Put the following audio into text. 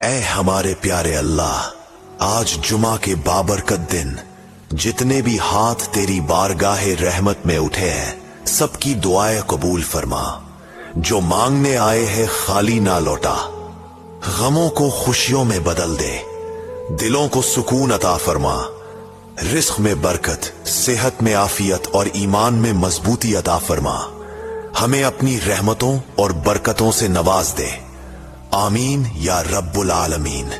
ऐ हमारे प्यारे अल्लाह, आज जुमा के बाबरकत दिन जितने भी हाथ तेरी बारगाहे रहमत में उठे हैं, सबकी दुआएं कबूल फरमा। जो मांगने आए हैं खाली ना लौटा, गमों को खुशियों में बदल दे, दिलों को सुकून अता फरमा। रिस्क में बरकत, सेहत में आफियत और ईमान में मजबूती अता फरमा। हमें अपनी रहमतों और बरकतों से नवाज दे। आमीन या रब्बुल आलमीन।